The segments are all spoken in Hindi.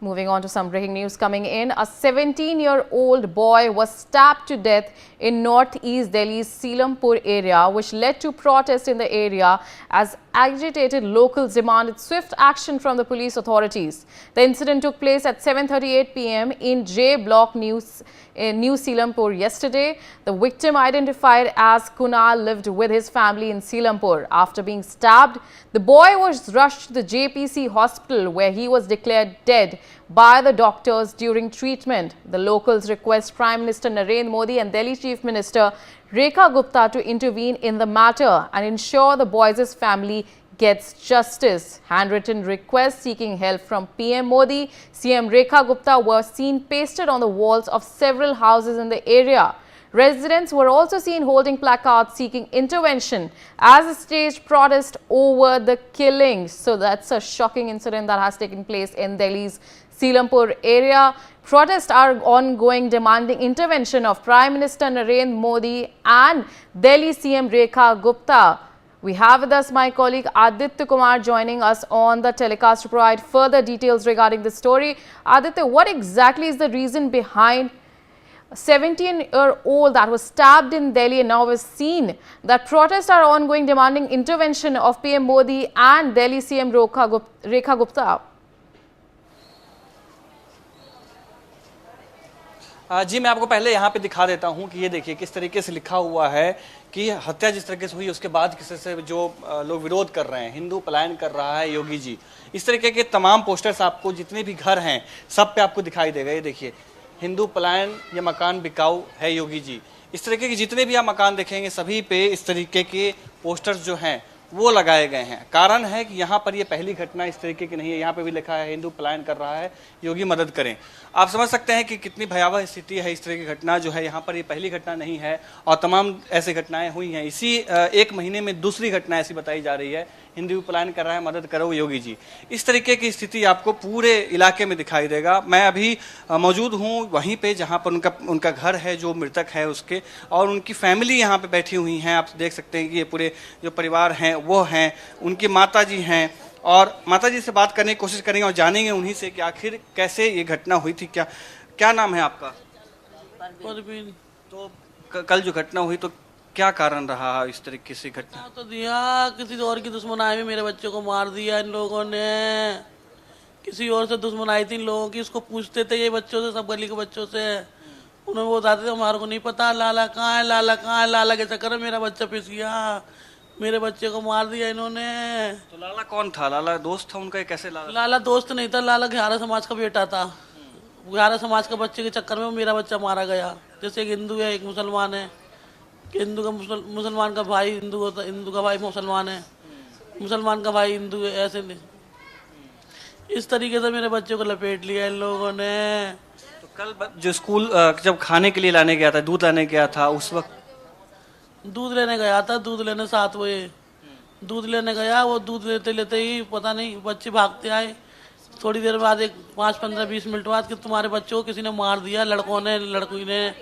Moving on to some breaking news coming in. A 17-year-old boy was stabbed to death in northeast Delhi's Seelampur area, which led to protests in the area as agitated locals demanded swift action from the police authorities. The incident took place at 7:38 p.m. in J Block New Seelampur yesterday. The victim, identified as Kunal, lived with his family in Seelampur. After being stabbed, the boy was rushed to the JPC hospital where he was declared dead by the doctors during treatment. The locals request Prime Minister Narendra Modi and Delhi Chief Minister Rekha Gupta to intervene in the matter and ensure the boys' family gets justice. Handwritten requests seeking help from PM Modi, CM Rekha Gupta were seen pasted on the walls of several houses in the area. Residents were also seen holding placards seeking intervention as a staged protest over the killings. So that's a shocking incident that has taken place in Delhi's Seelampur area. Protests are ongoing, demanding intervention of Prime Minister Narendra Modi and Delhi CM Rekha Gupta. We have with us my colleague Aditya Kumar joining us on the telecast to provide further details regarding the story. Aditya, what exactly is the reason behind a 17-year-old that was stabbed in Delhi, and now we've seen that protests are ongoing demanding intervention of PM Modi and Delhi CM Rekha Gupta? जी, मैं आपको पहले यहाँ पे दिखा देता हूँ कि ये देखिए किस तरीके से लिखा हुआ है कि हत्या जिस तरीके से हुई उसके बाद किसी से जो लोग विरोध कर रहे हैं, हिंदू पलायन कर रहा है योगी जी, इस तरीके के तमाम पोस्टर्स आपको जितने भी घर हैं सब पे आपको दिखाई देगा। ये देखिए, हिंदू पलायन या मकान बिकाऊ है योगी जी, इस तरीके के जितने भी आप मकान देखेंगे सभी पे इस तरीके के पोस्टर्स जो हैं वो लगाए गए हैं। कारण है कि यहाँ पर ये पहली घटना इस तरीके की नहीं है। यहाँ पे भी लिखा है हिंदू पलायन कर रहा है योगी मदद करें। आप समझ सकते हैं कि कितनी भयावह स्थिति है। इस तरह की घटना जो है यहाँ पर ये पहली घटना नहीं है और तमाम ऐसी घटनाएं हुई हैं। इसी एक महीने में दूसरी घटना ऐसी बताई जा रही है, हिंदू पलायन कर रहा है मदद करो योगी जी। इस तरीके की स्थिति आपको पूरे इलाके में दिखाई देगा। मैं अभी मौजूद हूँ वहीं पे जहाँ पर उनका घर है, जो मृतक है उसके, और उनकी फैमिली यहाँ पे बैठी हुई हैं। आप देख सकते हैं कि ये पूरे जो परिवार हैं वो हैं, उनकी माता जी हैं, और माता जी से बात करने की कोशिश करेंगे और जानेंगे उन्हीं से कि आखिर कैसे ये घटना हुई थी। क्या नाम है आपका? परवीन। तो कल जो घटना हुई तो क्या कारण रहा इस तरीके से घटना? तो दिया किसी और की दुश्मनाई में मेरे बच्चे को मार दिया इन लोगों ने। किसी और से दुश्मनाई थी इन लोगों की। उसको पूछते थे ये बच्चों से, सब गली के बच्चों से, उन्हें वो बताते थे हमारे को नहीं पता लाला कहाँ है, लाला कहाँ है। लाला के चक्कर में मेरा बच्चा पिस गया, मेरे बच्चे को मार दिया इन्होंने। तो लाला कौन था? लाला दोस्त था उनका? कैसे लाला? लाला दोस्त नहीं था, लाला घारा समाज का बेटा था। घारा समाज के बच्चे के चक्कर में मेरा बच्चा मारा गया। जैसे एक हिंदू है, एक मुसलमान है, कि हिंदू का मुसलमान का भाई हिंदू होता, हिंदू का भाई मुसलमान है, मुसलमान का भाई हिंदू है, ऐसे नहीं। इस तरीके से मेरे बच्चे को लपेट लिया इन लोगों ने। तो कल जो स्कूल जब खाने के लिए लाने गया था, दूध लाने गया था, उस वक्त दूध लेने गया था, दूध लेने 7 बजे दूध लेने गया। वो दूध लेते लेते ही पता नहीं बच्चे भागते आए। थोड़ी देर बाद, एक 5-15-20 मिनट बाद, कि तुम्हारे बच्चों को किसी ने मार दिया, लड़कों ने, लड़की ने,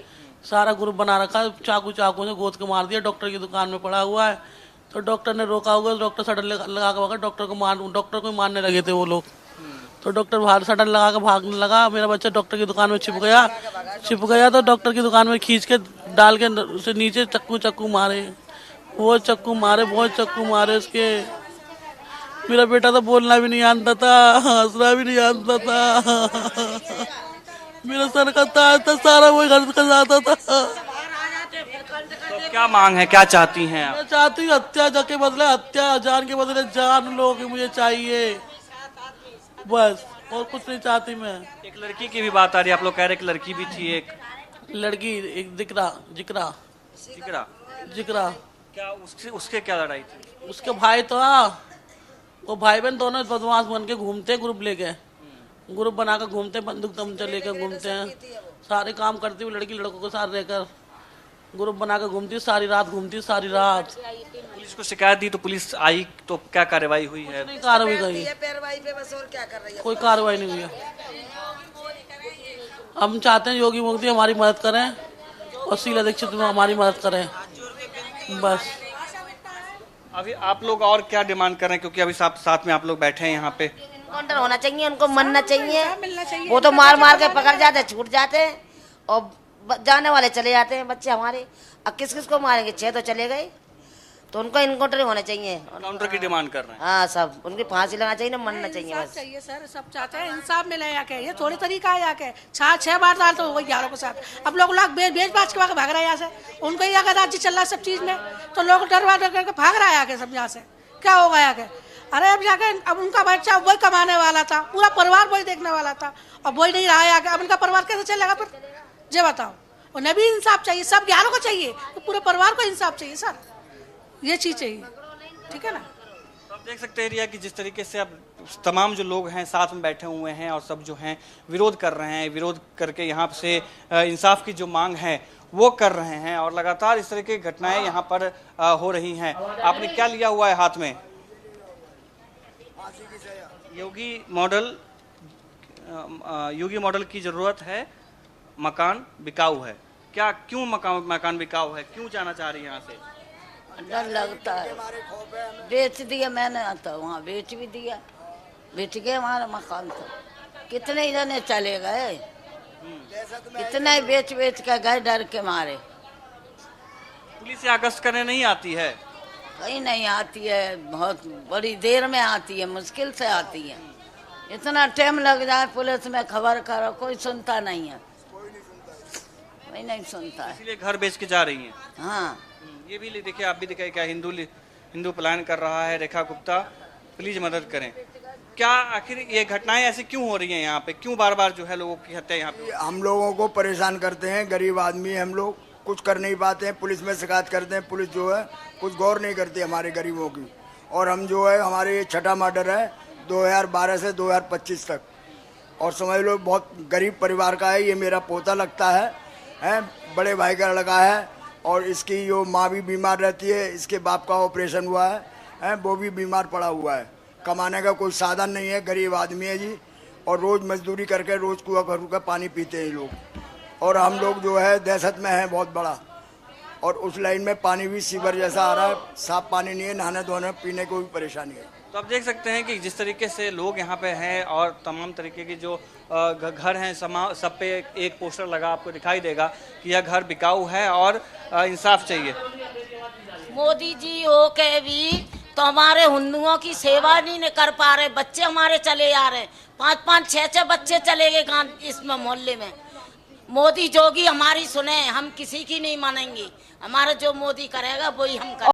सारा ग्रुप बना रखा, चाकू से गोद के मार दिया। डॉक्टर की दुकान में पड़ा हुआ है। तो डॉक्टर ने रोका होगा, डॉक्टर शटर लगा के भागा। डॉक्टर को मारने लगे थे वो लोग। तो डॉक्टर बाहर शटर लगा के भागने लगा। मेरा बच्चा डॉक्टर की दुकान में छिप गया। तो डॉक्टर की दुकान में खींच के डाल के उसे नीचे चक्कू मारे, बहुत चक्कू मारे उसके। मेरा बेटा तो बोलना भी नहीं जानता था, हंसना भी नहीं जानता था। मेरा सर का ताज था, सारा वो घर का जाता था। तो क्या मांग है, क्या चाहती हैं आप? मैं चाहती हूँ हत्या के बदले हत्या, जान के बदले जान लोगों की मुझे चाहिए, बस, और कुछ नहीं चाहती मैं। एक लड़की की भी बात आ रही है, आप लोग कह रहे एक लड़की भी थी, एक लड़की, एक जिक्रा। क्या उसके क्या लड़ाई थी? उसके भाई तो वो भाई बहन दोनों बदमाश बन के घूमते, ग्रुप लेके, ग्रुप बनाकर घूमते, बंदूक तमंचा लेकर घूमते हैं। सारे काम करती हुई लड़की लड़कों के साथ रहकर ग्रुप बनाकर घूमती, सारी रात घूमती, सारी रात। पुलिस को शिकायत दी तो पुलिस आई, तो क्या कार्रवाई हुई है? नहीं कार्रवाई गई, कोई कार्रवाई नहीं हुई। हम चाहते हैं योगी मोदी हमारी मदद करें और शीला दीक्षित हमारी मदद करें, बस। अभी आप लोग और क्या डिमांड कर रहे हैं, क्योंकि अभी साथ में आप लोग बैठे हैं यहाँ पे? काउंटर होना चाहिए, उनको मनना चाहिए। मिलना चाहिए। वो तो मार मार के पकड़ जाते हैं, छूट जाते हैं और जाने वाले चले जाते हैं बच्चे हमारे। अब किस किस को मारेंगे, 6 तो चले गए, तो उनको इनकाउंटर होना चाहिए। काउंटर की डिमांड कर रहे हैं। हाँ, सब उनकी फांसी लगना चाहिए ना, मनना चाहिए इंसाफ बस। चाहिए सर, सब चाहते हैं इंसाफ मिले। या के ये थोड़ी तरीका है, या के 6 बार डाल तो हो गई 11 के साथ। अब लोग बेच बाज के भाग रहे हैं यहाँ से। उनको ही अगर राज्य चल रहा है सब चीज में, तो लोग डर करके भाग रहा है आके सब यहाँ से। क्या होगा यहाँ के? अरे अब जाके अब उनका बच्चा वही कमाने वाला था, पूरा परिवार वही देखने वाला था, अब वही नहीं रहा है आके। अब उनका परिवार कैसे चलेगा फिर, ये बताओ। उन्हें भी इंसाफ चाहिए, सब 11 को चाहिए, तो पूरे परिवार को इंसाफ चाहिए सर, ये चीज चाहिए, ठीक है ना। तो आप देख सकते हैं रिया कि जिस तरीके से अब तमाम जो लोग हैं साथ में बैठे हुए हैं और सब जो हैं विरोध कर रहे हैं, विरोध करके यहाँ से इंसाफ की जो मांग है वो कर रहे हैं और लगातार इस तरह की घटनाएं यहाँ पर हो रही हैं। आपने क्या लिया हुआ है हाथ में? योगी मॉडल की जरूरत है, मकान बिकाऊ है। क्या क्यों मकान बिकाऊ है, क्यों जाना चाह रही है यहाँ से? डर लगता है, बेच दिया मैंने, तो वहाँ बेच भी दिया, बेच गए हमारा मकान। तो कितने जने चले गए, कितने बेच के गए डर के मारे। पुलिस यहाँ गश्त करने नहीं आती है? कहीं नहीं आती है, बहुत बड़ी देर में आती है, मुश्किल से आती है। इतना टाइम लग जाए पुलिस में खबर करो, कोई सुनता नहीं है, कोई नहीं सुनता है। इसीलिए घर बेच के जा रही हैं। हाँ, ये भी देखिए, आप भी दिखाइए, क्या हिंदू पलायन कर रहा है। रेखा गुप्ता, प्लीज मदद करें। क्या आखिर ये घटनाएं ऐसी क्यों हो रही हैं यहाँ पे, क्यों बार बार जो है लोगों की हत्या यहाँ पे? हम लोगों को परेशान करते हैं, गरीब आदमी हैं हम लोग, कुछ कर नहीं पाते हैं, पुलिस में शिकायत करते हैं, पुलिस जो है कुछ गौर नहीं करती हमारे गरीबों की। और हम जो है, हमारे ये 6ठा मर्डर है 2012 से 2025 तक। और समझ लो बहुत गरीब परिवार का है, ये मेरा पोता लगता है, बड़े भाई का लड़का है। और इसकी जो माँ भी बीमार रहती है, इसके बाप का ऑपरेशन हुआ है, वो भी बीमार पड़ा हुआ है। कमाने का कोई साधन नहीं है, गरीब आदमी है जी। और रोज़ मजदूरी करके रोज़ कुआ भरू का पानी पीते हैं लोग। और हम लोग जो है दहशत में हैं बहुत बड़ा। और उस लाइन में पानी भी सीवर जैसा आ रहा है, साफ पानी नहीं है, नहाने धोने पीने को भी परेशानी है। तो आप देख सकते हैं कि जिस तरीके से लोग यहाँ पे हैं और तमाम तरीके की जो घर हैं, सब पे एक पोस्टर लगा आपको दिखाई देगा कि यह घर बिकाऊ है और इंसाफ चाहिए। मोदी जी हो के भी तो हमारे हिंदुओं की सेवा नहीं कर पा रहे, बच्चे हमारे चले आ रहे, 5-5, 6-6 बच्चे चले गए गांव इसमें मोहल्ले में। मोदी जोगी हमारी सुने, हम किसी की नहीं मानेंगे, हमारा जो मोदी करेगा वही हम करेंगे।